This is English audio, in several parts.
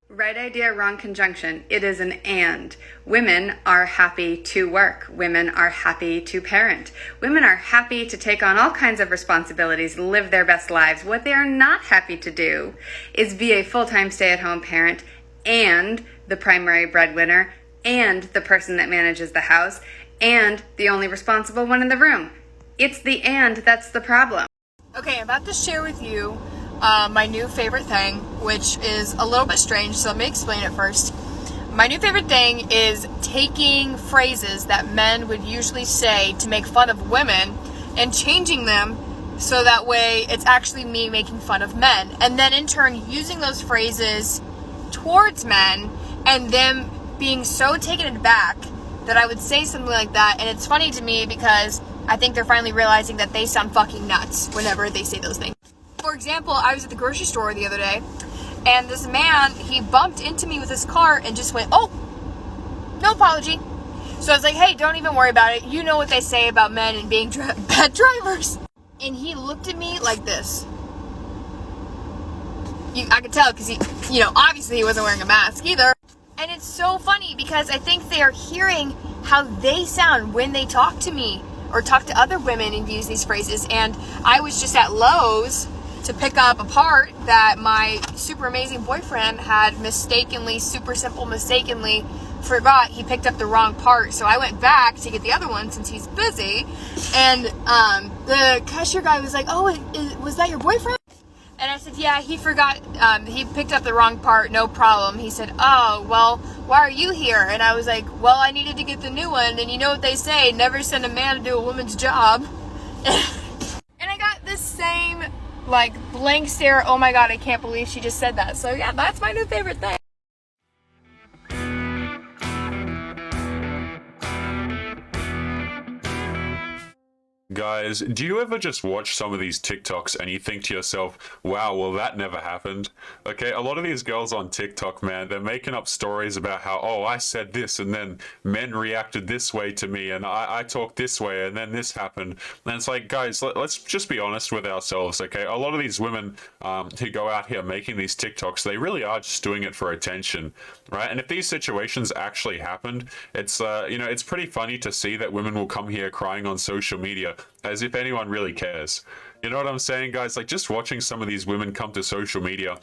Right idea, wrong conjunction. It is an and. Women are happy to work. Women are happy to parent. Women are happy to take on all kinds of responsibilities, live their best lives. What they are not happy to do is be a full-time stay-at-home parent and the primary breadwinner and the person that manages the house and the only responsible one in the room. It's the and that's the problem. Okay, I'm about to share with you my new favorite thing, which is a little bit strange, so let me explain it first. My new favorite thing is taking phrases that men would usually say to make fun of women and changing them so that way it's actually me making fun of men, and then in turn using those phrases towards men and them being so taken aback that I would say something like that. And it's funny to me because I think they're finally realizing that they sound fucking nuts whenever they say those things. For example, I was at the grocery store the other day, and this man, he bumped into me with his car and just went, "Oh, no apology." So I was like, "Hey, don't even worry about it. You know what they say about men and being bad drivers." And he looked at me like this. I could tell because he, obviously he wasn't wearing a mask either. And it's so funny because I think they are hearing how they sound when they talk to me or talk to other women and use these phrases. And I was just at Lowe's to pick up a part that my super amazing boyfriend had mistakenly forgot. He picked up the wrong part, so I went back to get the other one since he's busy, and the cashier guy was like, "Oh, was that your boyfriend?" And I said, "Yeah, he forgot, he picked up the wrong part, no problem." He said, "Oh, well, why are you here?" And I was like, "Well, I needed to get the new one, and you know what they say, never send a man to do a woman's job." And I got this same blank stare, oh my god, I can't believe she just said that. So yeah, that's my new favorite thing. Guys, do you ever just watch some of these TikToks and you think to yourself, wow, well that never happened? Okay, a lot of these girls on TikTok, man, they're making up stories about how, oh, I said this and then men reacted this way to me and I talked this way and then this happened. And it's like, guys, let's just be honest with ourselves, okay? A lot of these women who go out here making these TikToks, they really are just doing it for attention, right? And if these situations actually happened, it's, it's pretty funny to see that women will come here crying on social media as if anyone really cares. You know what I'm saying, guys? Like, just watching some of these women come to social media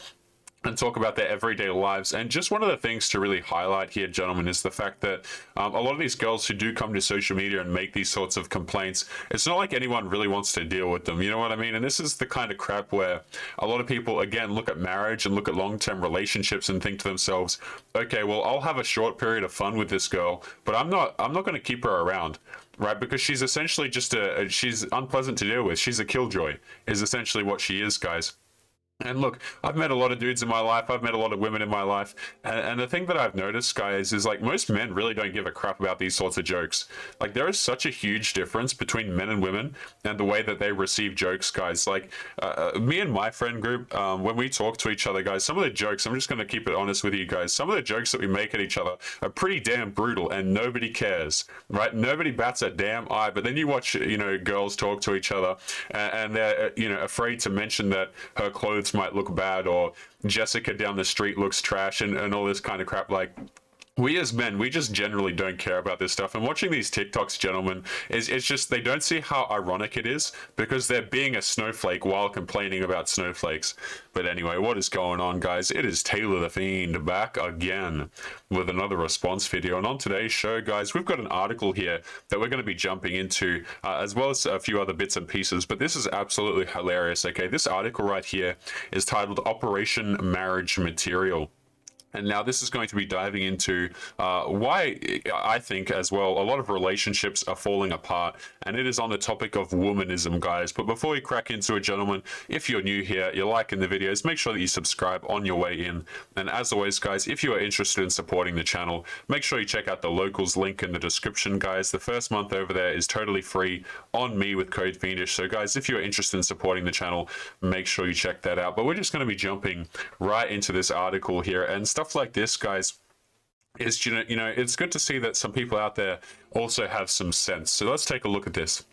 and talk about their everyday lives. And just one of the things to really highlight here, gentlemen, is the fact that a lot of these girls who do come to social media and make these sorts of complaints, it's not like anyone really wants to deal with them. You know what I mean? And this is the kind of crap where a lot of people, again, look at marriage and look at long-term relationships and think to themselves, okay, well, I'll have a short period of fun with this girl, but I'm not going to keep her around. Right, because she's essentially just she's unpleasant to deal with. She's a killjoy, is essentially what she is, guys. And look, I've met a lot of dudes in my life. I've met a lot of women in my life. And the thing that I've noticed, guys, is like most men really don't give a crap about these sorts of jokes. Like, there is such a huge difference between men and women and the way that they receive jokes, guys. Like, me and my friend group, when we talk to each other, guys, some of the jokes, I'm just going to keep it honest with you guys, some of the jokes that we make at each other are pretty damn brutal and nobody cares, right? Nobody bats a damn eye. But then you watch, girls talk to each other and they're, afraid to mention that her clothes might look bad or Jessica down the street looks trash and all this kind of crap. Like, we as men, we just generally don't care about this stuff. And watching these TikToks, gentlemen, it's just, they don't see how ironic it is because they're being a snowflake while complaining about snowflakes. But anyway, what is going on, guys? It is Taylor the Fiend back again with another response video. And on today's show, guys, we've got an article here that we're going to be jumping into, as well as a few other bits and pieces. But this is absolutely hilarious, okay? This article right here is titled Operation Marriage Material. And now this is going to be diving into why I think as well a lot of relationships are falling apart, and it is on the topic of womanism, guys. But before we crack into it, gentlemen, if you're new here, you're liking the videos, make sure that you subscribe on your way in. And as always, guys, if you are interested in supporting the channel, make sure you check out the locals link in the description, guys. The first month over there is totally free on me with code Fiendish. So guys, if you're interested in supporting the channel, make sure you check that out. But we're just going to be jumping right into this article here, and stuff like this, guys, is it's good to see that some people out there also have some sense. So let's take a look at this.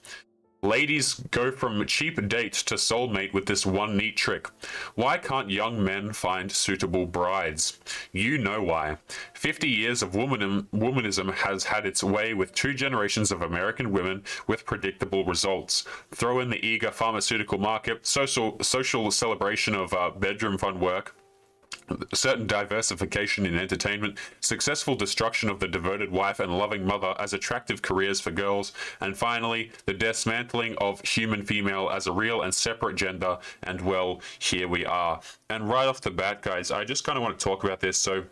Ladies go from cheap date to soulmate with this one neat trick. Why can't young men find suitable brides? You know why. 50 years of womanism has had its way with 2 generations of American women with predictable results. Throw in the eager pharmaceutical market, social celebration of bedroom fun work, certain diversification in entertainment, successful destruction of the devoted wife and loving mother as attractive careers for girls, and finally, the dismantling of human female as a real and separate gender, and well, here we are. And right off the bat, guys, I just kind of want to talk about this. So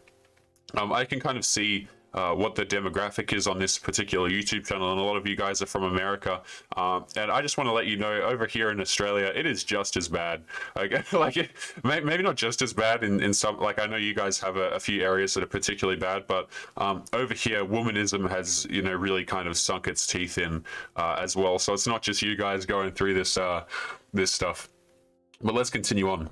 I can kind of see what the demographic is on this particular YouTube channel, and a lot of you guys are from America. And I just want to let you know, over here in Australia, it is just as bad. Like maybe not just as bad in some. Like I know you guys have a few areas that are particularly bad, but over here, womanism has really kind of sunk its teeth in as well. So it's not just you guys going through this this stuff. But let's continue on.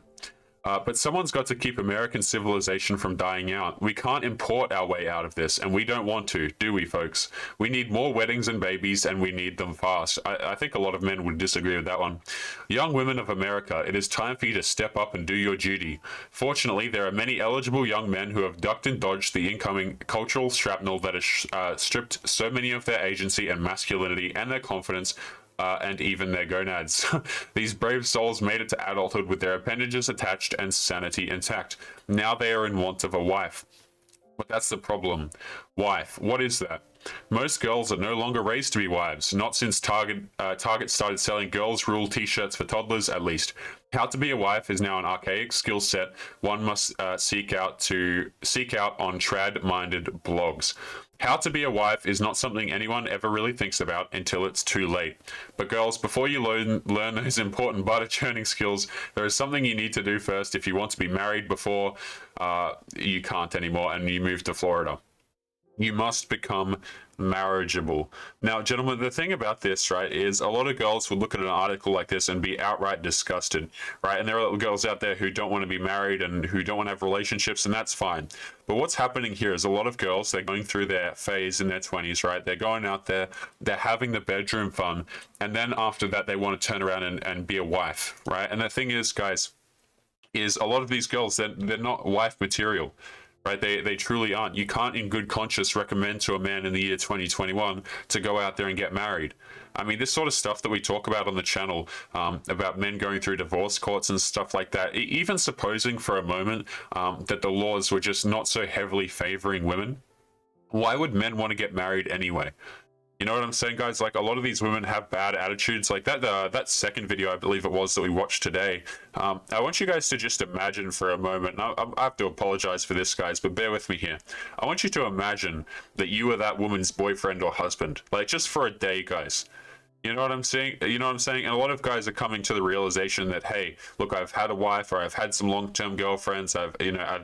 But someone's got to keep American civilization from dying out. We can't import our way out of this, and we don't want to, do we, folks? We need more weddings and babies, and we need them fast. I think a lot of men would disagree with that one. Young women of America, it is time for you to step up and do your duty. Fortunately, there are many eligible young men who have ducked and dodged the incoming cultural shrapnel that has stripped so many of their agency and masculinity and their confidence, and even their gonads. These brave souls made it to adulthood with their appendages attached and sanity intact. Now they are in want of a wife. But that's the problem. Wife, what is that? Most girls are no longer raised to be wives, not since Target started selling girls' rule t-shirts for toddlers, at least. How to be a wife is now an archaic skill set one must seek out on trad-minded blogs. How to be a wife is not something anyone ever really thinks about until it's too late. But girls, before you learn those important butter churning skills, there is something you need to do first if you want to be married before you can't anymore and you move to Florida. You must become marriageable. Now, gentlemen, the thing about this, right, is a lot of girls would look at an article like this and be outright disgusted, right? And there are girls out there who don't want to be married and who don't want to have relationships, and that's fine. But what's happening here is a lot of girls, they're going through their phase in their 20s, right? They're going out there, they're having the bedroom fun, and then after that, they want to turn around and be a wife, right? And the thing is, guys, is a lot of these girls, they're not wife material. Right, they truly aren't. You can't in good conscience recommend to a man in the year 2021 to go out there and get married. I mean, this sort of stuff that we talk about on the channel, about men going through divorce courts and stuff like that, even supposing for a moment that the laws were just not so heavily favoring women, why would men want to get married anyway? You know what I'm saying, guys? Like, a lot of these women have bad attitudes. Like that second video, I believe it was, that we watched today. I want you guys to just imagine for a moment. I have to apologize for this, guys, but bear with me here. I want you to imagine that you are that woman's boyfriend or husband, like just for a day, guys. You know what I'm saying? You know what I'm saying? And a lot of guys are coming to the realization that, hey, look, I've had a wife, or I've had some long-term girlfriends, I've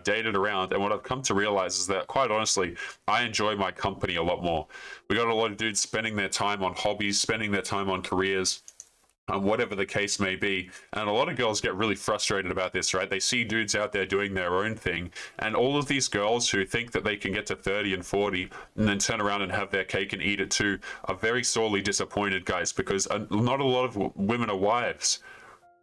dated around, and what I've come to realize is that, quite honestly, I enjoy my company a lot more. We got a lot of dudes spending their time on hobbies, spending their time on careers, whatever the case may be. And a lot of girls get really frustrated about this, right? They see dudes out there doing their own thing, and all of these girls who think that they can get to 30 and 40 and then turn around and have their cake and eat it too are very sorely disappointed, guys, because not a lot of women are wives,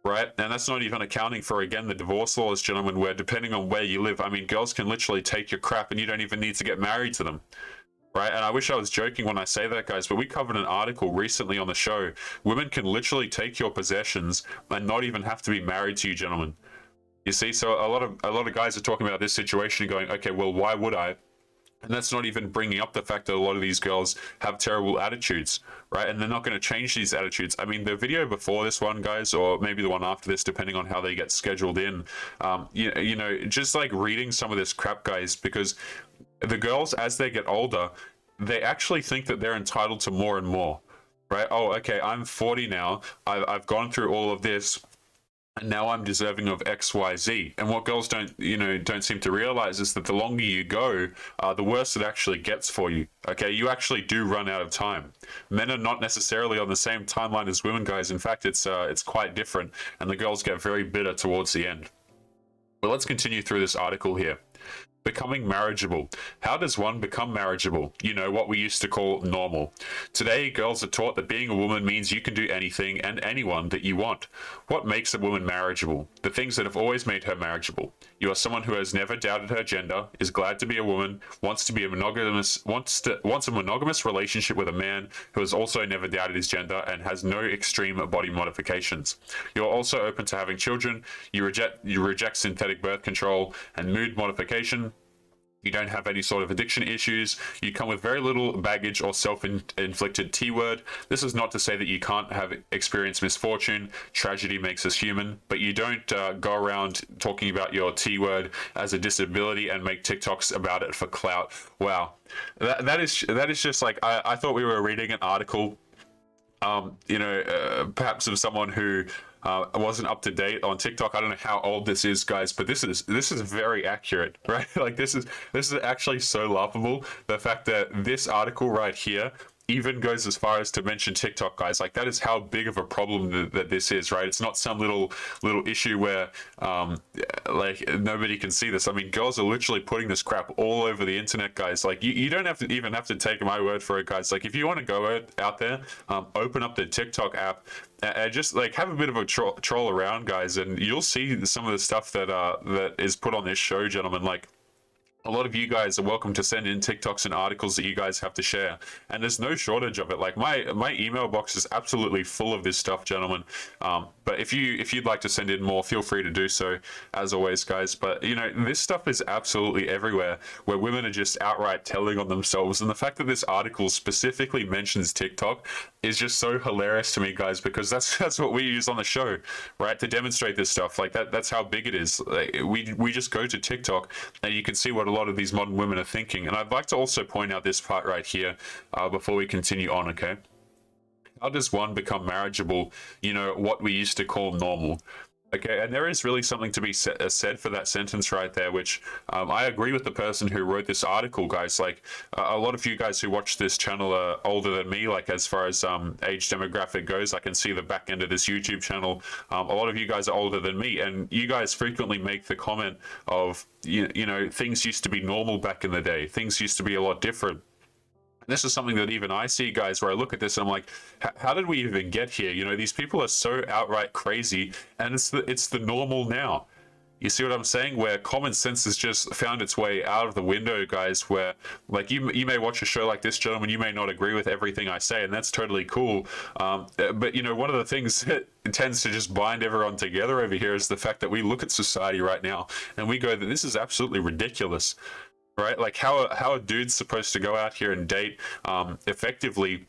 right? And that's not even accounting for, again, the divorce laws, gentlemen, where depending on where you live, I mean, girls can literally take your crap and you don't even need to get married to them. Right, and I wish I was joking when I say that, guys, but we covered an article recently on the show. Women can literally take your possessions and not even have to be married to you, gentlemen. You see, so a lot of guys are talking about this situation and going, okay, well, why would I? And that's not even bringing up the fact that a lot of these girls have terrible attitudes, right? And they're not going to change these attitudes. I mean, the video before this one, guys, or maybe the one after this, depending on how they get scheduled in, you know, just like reading some of this crap, guys, because the girls, as they get older, they actually think that they're entitled to more and more, right? Oh, okay, I'm 40 now. I've gone through all of this, and now I'm deserving of X, Y, Z. And what girls don't seem to realize is that the longer you go, the worse it actually gets for you. Okay, you actually do run out of time. Men are not necessarily on the same timeline as women, guys. In fact, it's quite different, and the girls get very bitter towards the end. But let's continue through this article here. becoming marriageable. How does one become marriageable? You know, what we used to call normal. Today, girls are taught that being a woman means you can do anything and anyone that you want. What makes a woman marriageable? The things that have always made her marriageable. You are someone who has never doubted her gender, is glad to be a woman, wants to be a monogamous, wants a monogamous relationship with a man who has also never doubted his gender and has no extreme body modifications. You are also open to having children. You reject synthetic birth control and mood modification. You don't have any sort of addiction issues. You come with very little baggage or self-inflicted T-word. This is not to say that you can't have experienced misfortune. Tragedy makes us human, but you don't go around talking about your T-word as a disability and make TikToks about it for clout. Wow, that is just like, I thought we were reading an article, perhaps of someone who wasn't up to date on TikTok. I don't know how old this is, guys, but this is very accurate, right? Like this is actually so laughable. The fact that this article right here even goes as far as to mention TikTok, guys. Like that is how big of a problem that this is, right? It's not some little issue where like nobody can see this. I mean, girls are literally putting this crap all over the internet, guys. Like you don't have to take my word for it, guys. Like if you want to go out there, open up the TikTok app and just like have a bit of a troll around, guys, and you'll see some of the stuff that is put on this show, gentlemen. Like, a lot of you guys are welcome to send in TikToks and articles that you guys have to share, and there's no shortage of it. Like my email box is absolutely full of this stuff, gentlemen. But if you'd like to send in more, feel free to do so, as always, guys. But you know, this stuff is absolutely everywhere, where women are just outright telling on themselves, and the fact that this article specifically mentions TikTok is just so hilarious to me, guys, because that's what we use on the show, right, to demonstrate this stuff. Like that's how big it is. Like, we just go to TikTok and you can see what a lot of these modern women are thinking. And I'd like to also point out this part right here before we continue on, okay? How does one become marriageable? You know, what we used to call normal. Okay, and there is really something to be said for that sentence right there, which I agree with the person who wrote this article, guys. Like, a lot of you guys who watch this channel are older than me, like as far as age demographic goes. I can see the back end of this YouTube channel. A lot of you guys are older than me, and you guys frequently make the comment of, you know, things used to be normal back in the day. Things used to be a lot different. This is something that even I see, guys, where I look at this and I'm like, how did we even get here? You know, these people are so outright crazy, and it's the normal now. You see what I'm saying? Where common sense has just found its way out of the window, guys, where like you may watch a show like this, gentlemen, you may not agree with everything I say, and that's totally cool. But you know, one of the things that tends to just bind everyone together over here is the fact that we look at society right now and we go that this is absolutely ridiculous. Right? Like how a dude's supposed to go out here and date effectively.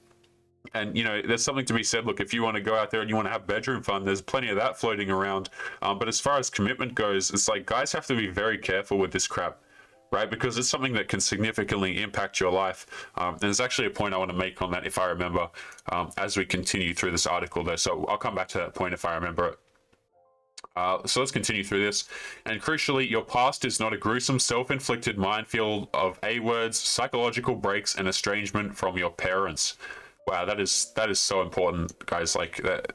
And, you know, there's something to be said. Look, if you want to go out there and you want to have bedroom fun, there's plenty of that floating around. But as far as commitment goes, it's like guys have to be very careful with this crap, right? Because it's something that can significantly impact your life. And there's actually a point I want to make on that, if I remember, as we continue through this article there. So I'll come back to that point if I remember it. So let's continue through this. And crucially, your past is not a gruesome self-inflicted minefield of A-words, psychological breaks, and estrangement from your parents. Wow, that is so important, guys. Like that,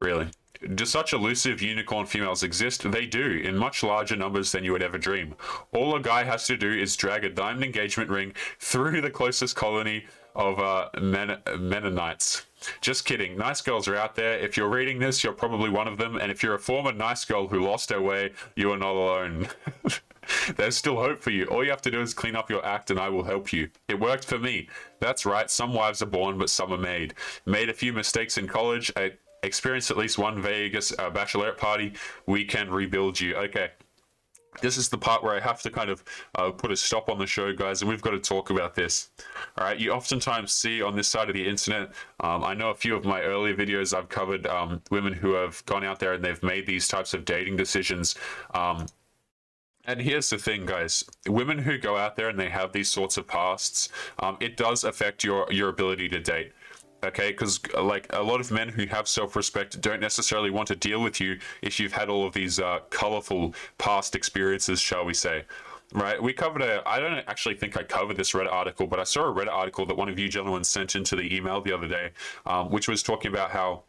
really. Do such elusive unicorn females exist? They do, in much larger numbers than you would ever dream. All a guy has to do is drag a diamond engagement ring through the closest colony of Mennonites. Just kidding. Nice girls are out there. If you're reading this, you're probably one of them. And if you're a former nice girl who lost her way, you are not alone. There's still hope for you. All you have to do is clean up your act and I will help you. It worked for me. That's right. Some wives are born, but some are made. Made a few mistakes in college. I experienced at least one Vegas bachelorette party. We can rebuild you. Okay. This is the part where I have to kind of put a stop on the show, guys, and we've got to talk about this. All right, you oftentimes see on this side of the internet, I know a few of my earlier videos I've covered women who have gone out there and they've made these types of dating decisions. And here's the thing, guys. Women who go out there and they have these sorts of pasts, it does affect your ability to date. Okay, because like a lot of men who have self-respect don't necessarily want to deal with you if you've had all of these colorful past experiences, shall we say. Right, we covered I don't actually think I covered this Reddit article, but I saw a Reddit article that one of you gentlemen sent into the email the other day, which was talking about how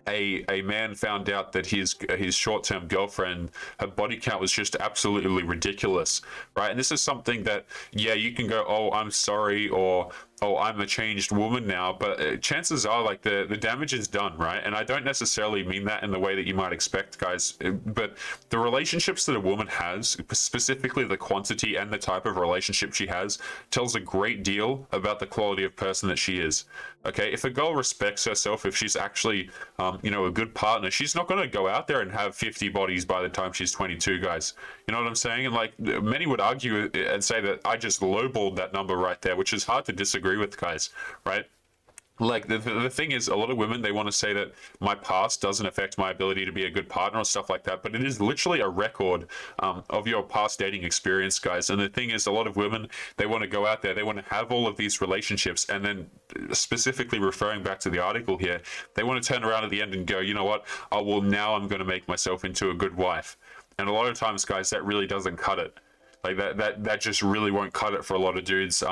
a man found out that his short-term girlfriend, her body count was just absolutely ridiculous, right? And this is something that, yeah, you can go, oh, I'm sorry, or oh, I'm a changed woman now, but chances are, like, the damage is done, right? And I don't necessarily mean that in the way that you might expect, guys, but the relationships that a woman has, specifically the quantity and the type of relationship she has, tells a great deal about the quality of person that she is. Okay, if a girl respects herself, if she's actually, a good partner, she's not going to go out there and have 50 bodies by the time she's 22, guys. You know what I'm saying? And like, many would argue and say that I just lowballed that number right there, which is hard to disagree with, guys, right? Like, the thing is, a lot of women, they want to say that my past doesn't affect my ability to be a good partner or stuff like that, but it is literally a record of your past dating experience, guys. And the thing is, a lot of women, they want to go out there, they want to have all of these relationships, and then, specifically referring back to the article here, they want to turn around at the end and go, you know what, oh, well, now I'm going to make myself into a good wife. And a lot of times, guys, that really doesn't cut it. Like, that just really won't cut it for a lot of dudes.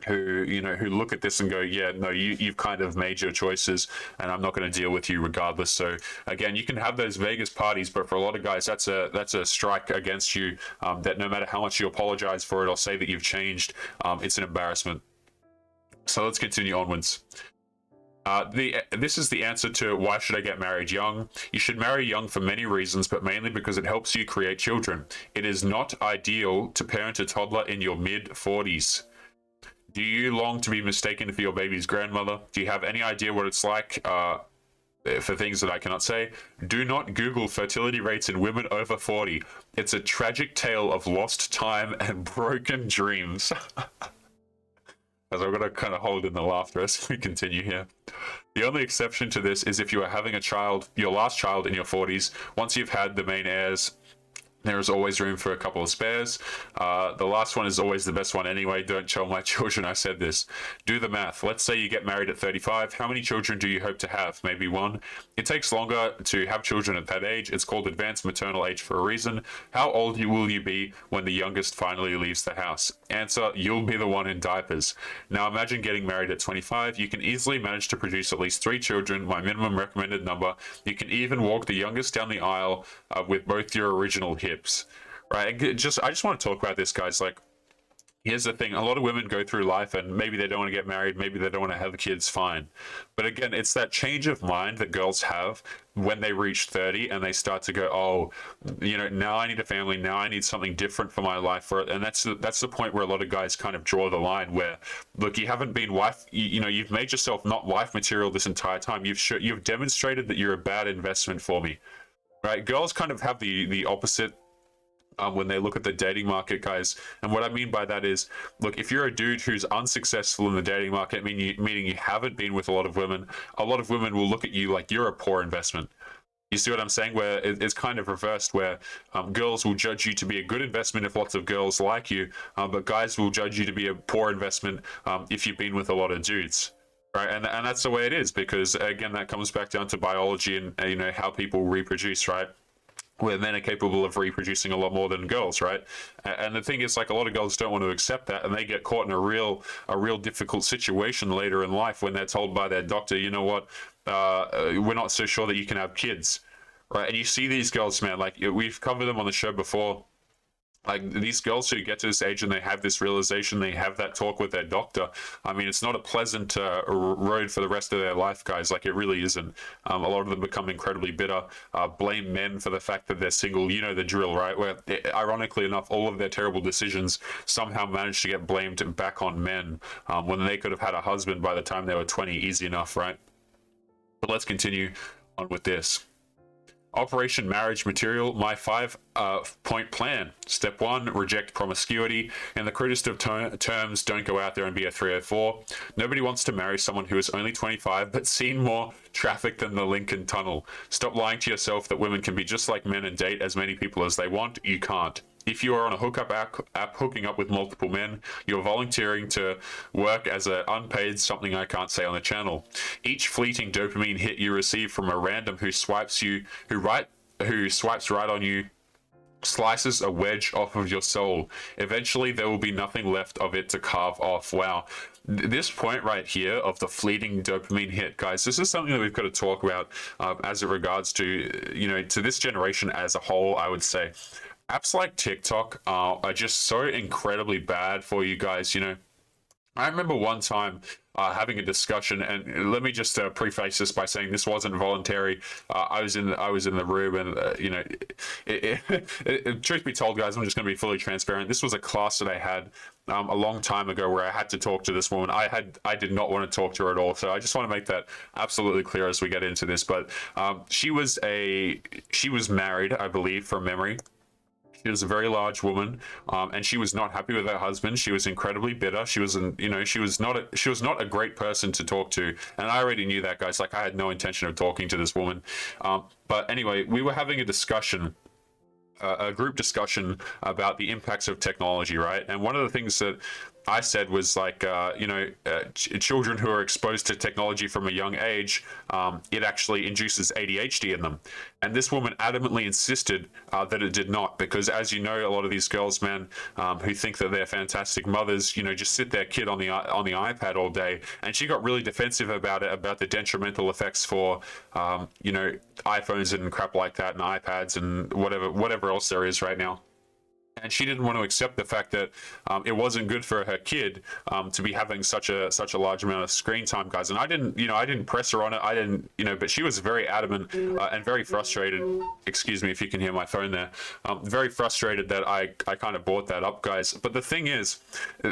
Who look at this and go, yeah, no, you've kind of made your choices, and I'm not going to deal with you regardless. So again, you can have those Vegas parties, but for a lot of guys, that's a strike against you. That no matter how much you apologize for it or say that you've changed, it's an embarrassment. So let's continue onwards. This is the answer to why should I get married young? You should marry young for many reasons, but mainly because it helps you create children. It is not ideal to parent a toddler in your mid-40s. Do you long to be mistaken for your baby's grandmother? Do you have any idea what it's like for things that I cannot say? Do not Google fertility rates in women over 40. It's a tragic tale of lost time and broken dreams. As I'm going to kind of hold in the laughter as we continue here. The only exception to this is if you are having a child, your last child in your 40s, once you've had the main heirs, there is always room for a couple of spares. The last one is always the best one anyway. Don't tell my children I said this. Do the math. Let's say you get married at 35. How many children do you hope to have? Maybe one. It takes longer to have children at that age. It's called advanced maternal age for a reason. How old will you be when the youngest finally leaves the house? Answer, you'll be the one in diapers. Now imagine getting married at 25. You can easily manage to produce at least 3 children, my minimum recommended number. You can even walk the youngest down the aisle with both your original hips. Right? I just want to talk about this, guys. Like, here's the thing. A lot of women go through life and maybe they don't want to get married, maybe they don't want to have kids, fine. But again, it's that change of mind that girls have when they reach 30 and they start to go, oh, now I need a family, now I need something different for my life. And that's the point where a lot of guys kind of draw the line where, look, you haven't been wife, you've made yourself not wife material this entire time. You've demonstrated that you're a bad investment for me. Right? Girls kind of have the opposite when they look at the dating market, guys. And what I mean by that is, look, if you're a dude who's unsuccessful in the dating market, meaning you haven't been with a lot of women will look at you like you're a poor investment. You see what I'm saying? Where it's kind of reversed, where girls will judge you to be a good investment if lots of girls like you, but guys will judge you to be a poor investment if you've been with a lot of dudes. Right, and that's the way it is, because again, that comes back down to biology and how people reproduce, right? Where men are capable of reproducing a lot more than girls, right? And the thing is, like, a lot of girls don't want to accept that, and they get caught in a real difficult situation later in life when they're told by their doctor, you know what, we're not so sure that you can have kids, right? And you see these girls, man, like, we've covered them on the show before. Like, these girls who get to this age and they have this realization, they have that talk with their doctor. I mean, it's not a pleasant road for the rest of their life, guys. Like, it really isn't. A lot of them become incredibly bitter, blame men for the fact that they're single. You know the drill, right? Where, ironically enough, all of their terrible decisions somehow managed to get blamed back on men when they could have had a husband by the time they were 20, easy enough, right? But let's continue on with this. Operation Marriage Material, my 5-point plan. Step 1, reject promiscuity. In the crudest of terms, don't go out there and be a 304. Nobody wants to marry someone who is only 25 but seen more traffic than the Lincoln Tunnel. Stop lying to yourself that women can be just like men and date as many people as they want. You can't. If you are on a hookup app hooking up with multiple men, you're volunteering to work as an unpaid something I can't say on the channel. Each fleeting dopamine hit you receive from a random who swipes right on you slices a wedge off of your soul. Eventually, there will be nothing left of it to carve off. Wow. This point right here of the fleeting dopamine hit, guys, this is something that we've got to talk about as it regards to, to this generation as a whole, I would say. Apps like TikTok are just so incredibly bad for you guys, I remember one time having a discussion, and let me just preface this by saying this wasn't voluntary. I was in the room, and truth be told, guys, I'm just going to be fully transparent. This was a class that I had a long time ago where I had to talk to this woman. I did not want to talk to her at all, so I just want to make that absolutely clear as we get into this. But she was married, I believe, from memory. She was a very large woman, and she was not happy with her husband. She was incredibly bitter. She was not a great person to talk to, and I already knew that, guys. Like, I had no intention of talking to this woman. But anyway, we were having a discussion, a group discussion about the impacts of technology, right? And one of the things that I said was like, children who are exposed to technology from a young age, it actually induces ADHD in them. And this woman adamantly insisted that it did not, because as you know, a lot of these girls, man, who think that they're fantastic mothers, just sit their kid on the iPad all day. And she got really defensive about it, about the detrimental effects for, iPhones and crap like that, and iPads and whatever else there is right now. And she didn't want to accept the fact that it wasn't good for her kid to be having such a large amount of screen time, guys. And I didn't press her on it. I didn't, but she was very adamant and very frustrated. Excuse me if you can hear my phone there. Very frustrated that I kind of brought that up, guys. But the thing is,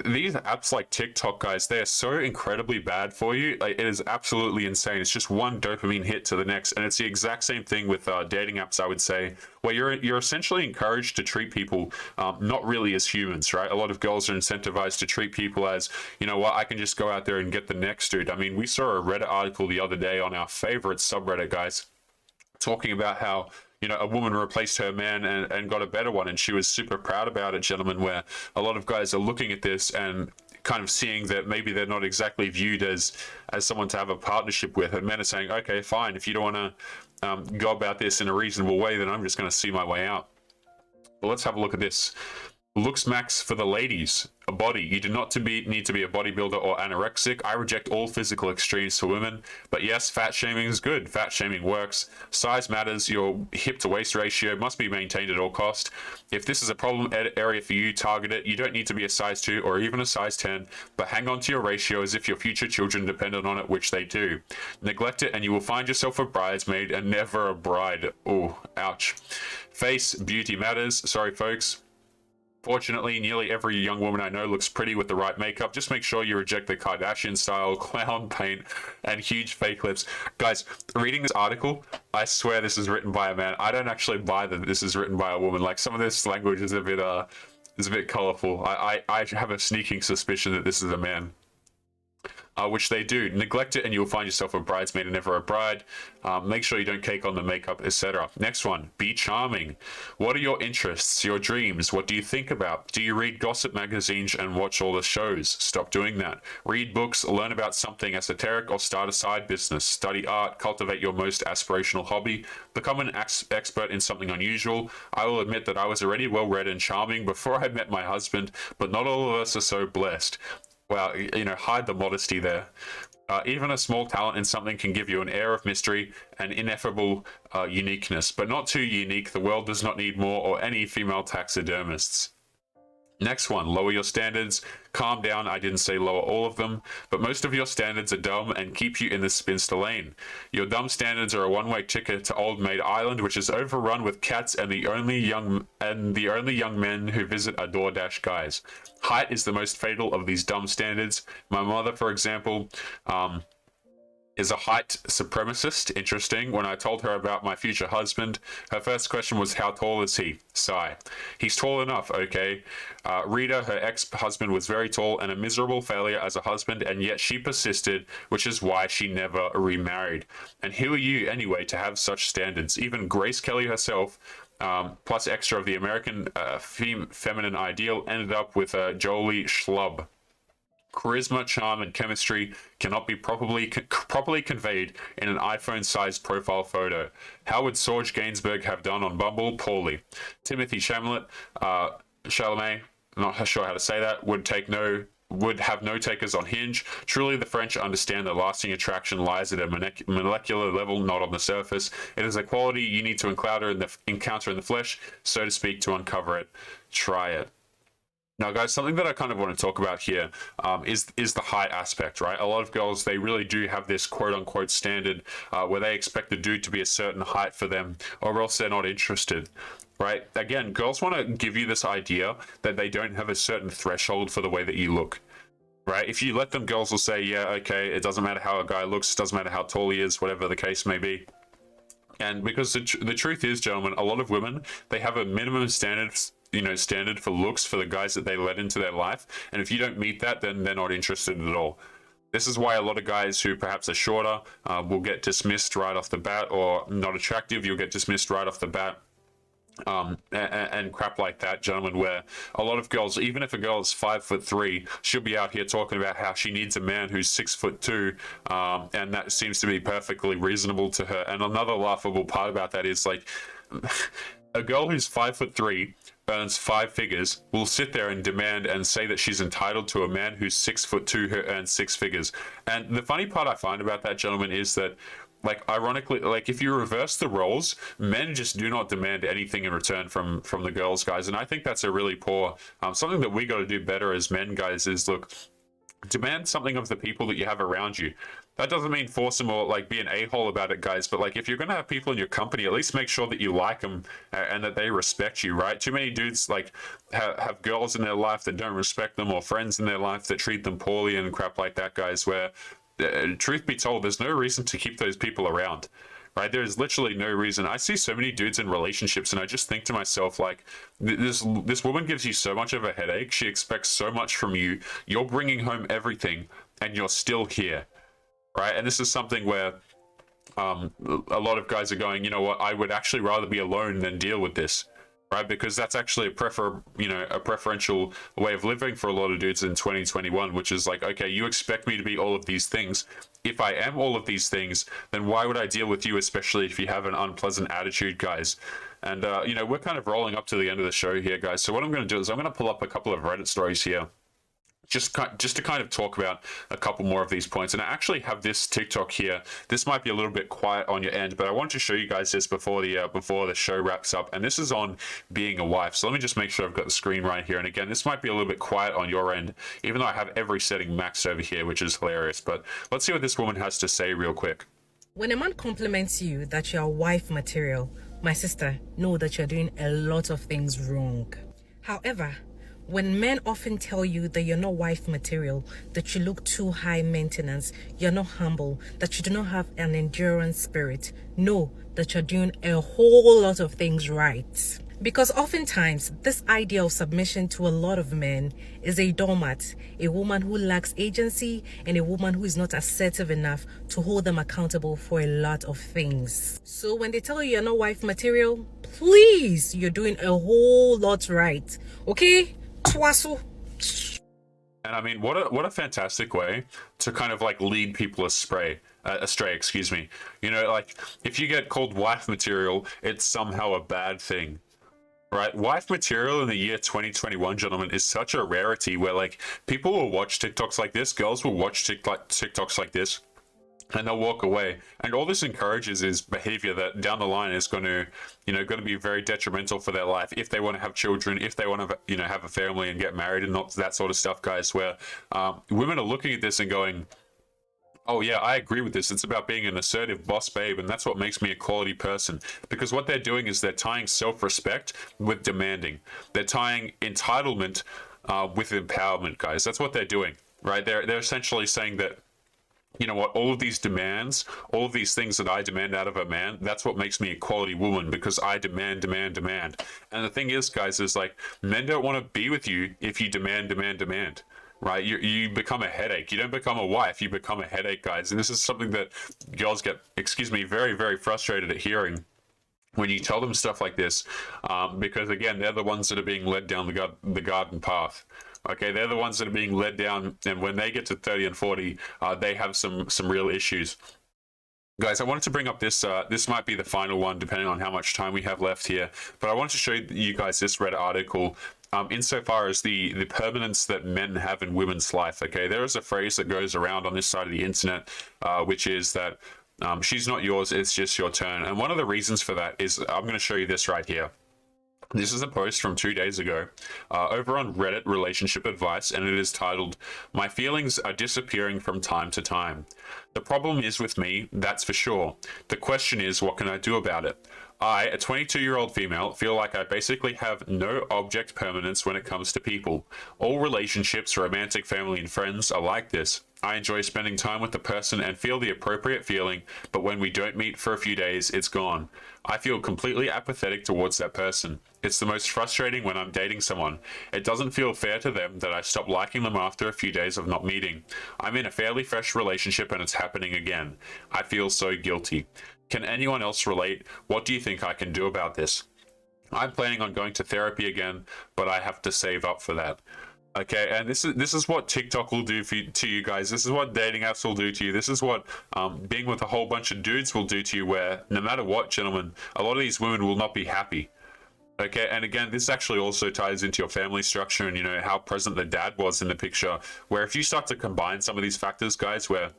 these apps like TikTok, guys, they are so incredibly bad for you. Like, it is absolutely insane. It's just one dopamine hit to the next, and it's the exact same thing with dating apps, I would say, where you're essentially encouraged to treat people not really as humans, right? A lot of girls are incentivized to treat people as, I can just go out there and get the next dude. I mean, we saw a Reddit article the other day on our favorite subreddit, guys, talking about how, a woman replaced her man and got a better one, and she was super proud about it, gentlemen, where a lot of guys are looking at this and kind of seeing that maybe they're not exactly viewed as someone to have a partnership with, and men are saying, okay, fine, if you don't want to go about this in a reasonable way, then I'm just going to see my way out. But let's have a look at this. Looks max for the ladies. A body. You do not need to be a bodybuilder or anorexic. I reject all physical extremes for women. But yes, fat shaming is good. Fat shaming works. Size matters. Your hip to waist ratio must be maintained at all cost. If this is a problem area for you, target it. You don't need to be a size 2 or even a size 10, but hang on to your ratio as if your future children depended on it, which they do. Neglect it and you will find yourself a bridesmaid and never a bride. Oh, ouch. Face, beauty matters. Sorry, folks. Fortunately, nearly every young woman I know looks pretty with the right makeup. Just make sure you reject the Kardashian-style clown paint and huge fake lips. Guys, reading this article, I swear this is written by a man. I don't actually buy that this is written by a woman. Like, some of this language is a bit colorful. I have a sneaking suspicion that this is a man. Which they do. Neglect it and you'll find yourself a bridesmaid and never a bride. Make sure you don't cake on the makeup, etc. Next one, be charming. What are your interests, your dreams? What do you think about? Do you read gossip magazines and watch all the shows? Stop doing that. Read books, learn about something esoteric, or start a side business. Study art, cultivate your most aspirational hobby, become an expert in something unusual. I will admit that I was already well-read and charming before I met my husband, but not all of us are so blessed. Well, hide the modesty there. Even a small talent in something can give you an air of mystery and ineffable uniqueness, but not too unique. The world does not need more or any female taxidermists. Next one, lower your standards. Calm down, I didn't say lower all of them, but most of your standards are dumb and keep you in the spinster lane. Your dumb standards are a one-way ticket to Old Maid Island, which is overrun with cats and the only young men who visit are DoorDash guys. Height is the most fatal of these dumb standards. My mother, for example, is a height supremacist. Interesting. When I told her about my future husband, her first question was, how tall is he? Sigh. He's tall enough, okay. Rita, her ex-husband, was very tall and a miserable failure as a husband, and yet she persisted, which is why she never remarried. And who are you, anyway, to have such standards? Even Grace Kelly herself, plus extra of the American feminine ideal, ended up with a Jolie schlub. Charisma, charm, and chemistry cannot be properly conveyed in an iPhone-sized profile photo. How would Sorge Gainsbourg have done on Bumble? Poorly. Timothy Chalamet, not sure how to say that, would have no takers on Hinge. Truly, the French understand that lasting attraction lies at a molecular level, not on the surface. It is a quality you need to encounter in the flesh, so to speak, to uncover it. Try it. Now, guys, something that I kind of want to talk about here is the height aspect, right? A lot of girls, they really do have this quote-unquote standard where they expect the dude to be a certain height for them, or else they're not interested, right? Again, girls want to give you this idea that they don't have a certain threshold for the way that you look, right? If you let them, girls will say, yeah, okay, it doesn't matter how a guy looks, it doesn't matter how tall he is, whatever the case may be. And because the truth is, gentlemen, a lot of women, they have a minimum standard for looks for the guys that they let into their life, and if you don't meet that, then they're not interested at all. This is why a lot of guys who perhaps are shorter will get dismissed right off the bat, or not attractive, you'll get dismissed right off the bat, and crap like that, gentlemen, where a lot of girls, even if a girl is 5'3", she'll be out here talking about how she needs a man who's 6'2", and that seems to be perfectly reasonable to her. And another laughable part about that is, like, a girl who's 5'3", earns 5 figures, will sit there and demand and say that she's entitled to a man who's 6'2", who earns 6 figures. And the funny part I find about that, gentlemen, is that, like, ironically, like, if you reverse the roles, men just do not demand anything in return from the girls, guys. And I think that's a really poor, something that we got to do better as men, guys, is, look, demand something of the people that you have around you. That doesn't mean force them or, like, be an a-hole about it, guys, but, like, if you're going to have people in your company, at least make sure that you like them and that they respect you, right? Too many dudes, like, have girls in their life that don't respect them, or friends in their life that treat them poorly and crap like that, guys, where, truth be told, there's no reason to keep those people around, right? There's literally no reason. I see so many dudes in relationships, and I just think to myself, like, this woman gives you so much of a headache. She expects so much from you. You're bringing home everything, and you're still here, right? And this is something where a lot of guys are going, you know what, I would actually rather be alone than deal with this, right? Because that's actually a preferential way of living for a lot of dudes in 2021, which is like, okay, you expect me to be all of these things. If I am all of these things, then why would I deal with you, especially if you have an unpleasant attitude, guys? And, we're kind of rolling up to the end of the show here, guys. So what I'm going to do is I'm going to pull up a couple of Reddit stories here, just to kind of talk about a couple more of these points. And I actually have this TikTok here. This might be a little bit quiet on your end, but I want to show you guys this before the show wraps up. And this is on being a wife. So let me just make sure I've got the screen right here. And again, this might be a little bit quiet on your end, even though I have every setting maxed over here, which is hilarious. But let's see what this woman has to say real quick. When a man compliments you that you're wife material, my sister, know that you're doing a lot of things wrong. However, when men often tell you that you're not wife material, that you look too high maintenance, you're not humble, that you do not have an endurance spirit, know that you're doing a whole lot of things right. Because oftentimes, this idea of submission to a lot of men is a doormat, a woman who lacks agency, and a woman who is not assertive enough to hold them accountable for a lot of things. So when they tell you you're not wife material, please, you're doing a whole lot right. Okay? Twasso. And I mean, what a fantastic way to kind of like lead people astray, excuse me. You know, like, if you get called wife material, it's somehow a bad thing, right? Wife material in the year 2021, gentlemen, is such a rarity where, like, people will watch TikToks like this, girls will watch TikToks like this, and they'll walk away. And all this encourages is behavior that down the line is going to be very detrimental for their life if they want to have children, if they want to, have a family and get married and not that sort of stuff, guys, where women are looking at this and going, oh yeah, I agree with this. It's about being an assertive boss babe, and that's what makes me a quality person. Because what they're doing is they're tying self-respect with demanding. They're tying entitlement with empowerment, guys. That's what they're doing, right? They're essentially saying that, you know what, all of these demands, all of these things that I demand out of a man, that's what makes me a quality woman, because I demand. And the thing is, guys, is like, men don't want to be with you if you demand, right? You become a headache. You don't become a wife, you become a headache, guys. And this is something that girls get, very, very frustrated at hearing when you tell them stuff like this, because again, they're the ones that are being led down the garden path. Okay, they're the ones that are being led down, and when they get to 30 and 40, they have some real issues. Guys, I wanted to bring up this. This might be the final one, depending on how much time we have left here. But I want to show you guys this Reddit article. Insofar as the permanence that men have in women's life. Okay, there is a phrase that goes around on this side of the internet, which is that she's not yours, it's just your turn. And one of the reasons for that is I'm going to show you this right here. This is a post from 2 days ago over on Reddit Relationship Advice, and it is titled, "My feelings are disappearing from time to time. The problem is with me, that's for sure. The question is, what can I do about it? I, a 22-year-old female, feel like I basically have no object permanence when it comes to people. All relationships, romantic, family, and friends are like this. I enjoy spending time with the person and feel the appropriate feeling, but when we don't meet for a few days, it's gone. I feel completely apathetic towards that person. It's the most frustrating when I'm dating someone. It doesn't feel fair to them that I stop liking them after a few days of not meeting. I'm in a fairly fresh relationship and it's happening again. I feel so guilty. Can anyone else relate? What do you think I can do about this? I'm planning on going to therapy again, but I have to save up for that." Okay, and this is what TikTok will do to you guys. This is what dating apps will do to you. This is what being with a whole bunch of dudes will do to you, where no matter what, gentlemen, a lot of these women will not be happy. Okay, and again, this actually also ties into your family structure and, you know, how present the dad was in the picture, where if you start to combine some of these factors, guys, where,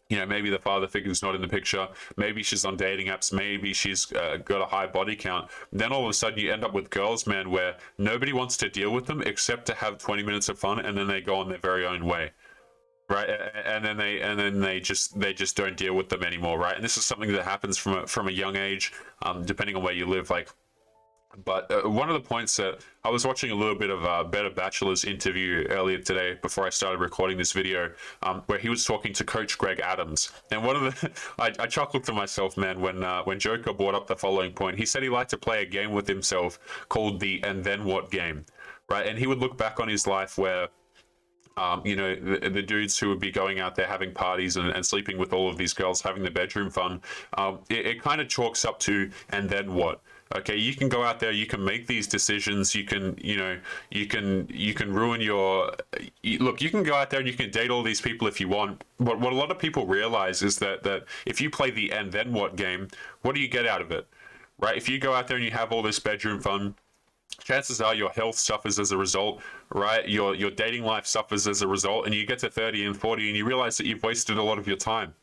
you know, maybe the father figure is not in the picture, maybe she's on dating apps, maybe she's got a high body count, then all of a sudden you end up with girls, man, where nobody wants to deal with them except to have 20 minutes of fun, and then they go on their very own way, right? And then they just don't deal with them anymore, right? And this is something that happens from a young age, depending on where you live, like. But one of the points that I was watching a little bit of Better Bachelor's interview earlier today before I started recording this video, where he was talking to Coach Greg Adams, and one of the I chuckled to myself, man, when Joker brought up the following point. He said he liked to play a game with himself called the "and then what" game, right? And he would look back on his life where, you know, the dudes who would be going out there having parties and sleeping with all of these girls, having the bedroom fun, it kind of chalks up to "and then what." Okay, you can go out there, you can make these decisions, you can, you know, you can ruin your look, you can go out there and you can date all these people if you want, but what a lot of people realize is that if you play the "and then what" game, what do you get out of it, right? If you go out there and you have all this bedroom fun, chances are your health suffers as a result, right? Your dating life suffers as a result, and you get to 30 and 40 and you realize that you've wasted a lot of your time.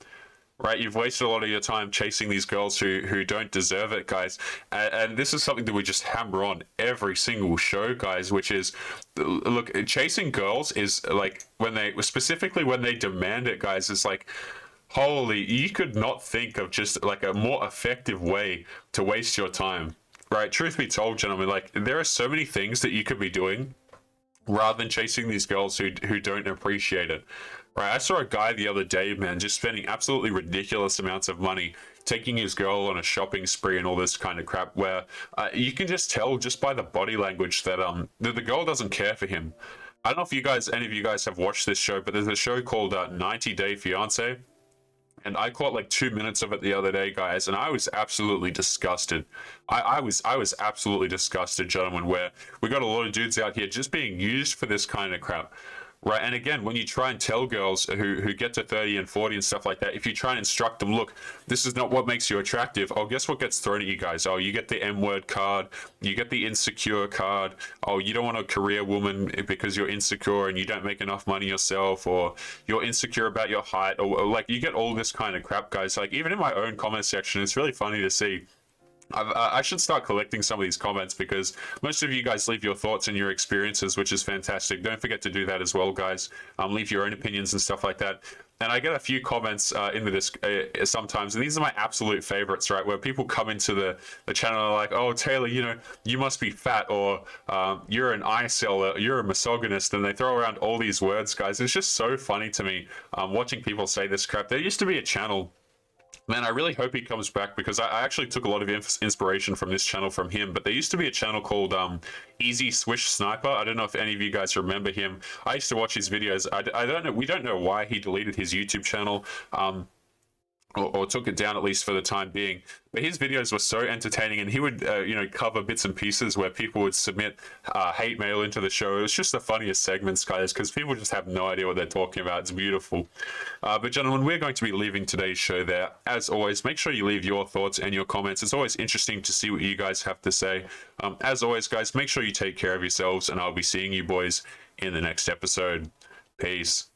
Right, you've wasted a lot of your time chasing these girls who don't deserve it, guys. And this is something that we just hammer on every single show, guys, which is, look, chasing girls is like, when they demand it, guys, it's like, holy, you could not think of just like a more effective way to waste your time, right? Truth be told, gentlemen, like, there are so many things that you could be doing rather than chasing these girls who don't appreciate it. Right, I saw a guy the other day, man, just spending absolutely ridiculous amounts of money, taking his girl on a shopping spree and all this kind of crap, where you can just tell just by the body language that the girl doesn't care for him. I don't know if any of you guys have watched this show, but there's a show called 90 Day Fiance, and I caught like 2 minutes of it the other day, guys, and I was absolutely disgusted. I was absolutely disgusted, gentlemen, where we got a lot of dudes out here just being used for this kind of crap. Right, and again, when you try and tell girls who get to 30 and 40 and stuff like that, if you try and instruct them, look, this is not what makes you attractive, oh, guess what gets thrown at you guys? Oh, you get the M-word card, you get the insecure card, oh, you don't want a career woman because you're insecure and you don't make enough money yourself, or you're insecure about your height, or like, you get all this kind of crap, guys. Like, even in my own comment section, it's really funny to see. I should start collecting some of these comments, because most of you guys leave your thoughts and your experiences, which is fantastic. Don't forget to do that as well, guys. Leave your own opinions and stuff like that. And I get a few comments into this sometimes, and these are my absolute favorites, right? Where people come into the channel and are like, "Oh, Taylor, you know, you must be fat," or "You're an eye-seller, you're a misogynist," and they throw around all these words, guys. It's just so funny to me watching people say this crap. There used to be a channel. Man, I really hope he comes back, because I actually took a lot of inspiration from this channel from him. But there used to be a channel called Easy Swish Sniper. I don't know if any of you guys remember him. I used to watch his videos. I don't know. We don't know why he deleted his YouTube channel. or took it down, at least for the time being. But his videos were so entertaining, and he would, cover bits and pieces where people would submit hate mail into the show. It was just the funniest segments, guys, because people just have no idea what they're talking about. It's beautiful. But gentlemen, we're going to be leaving today's show there. As always, make sure you leave your thoughts and your comments. It's always interesting to see what you guys have to say. As always, guys, make sure you take care of yourselves, and I'll be seeing you boys in the next episode. Peace.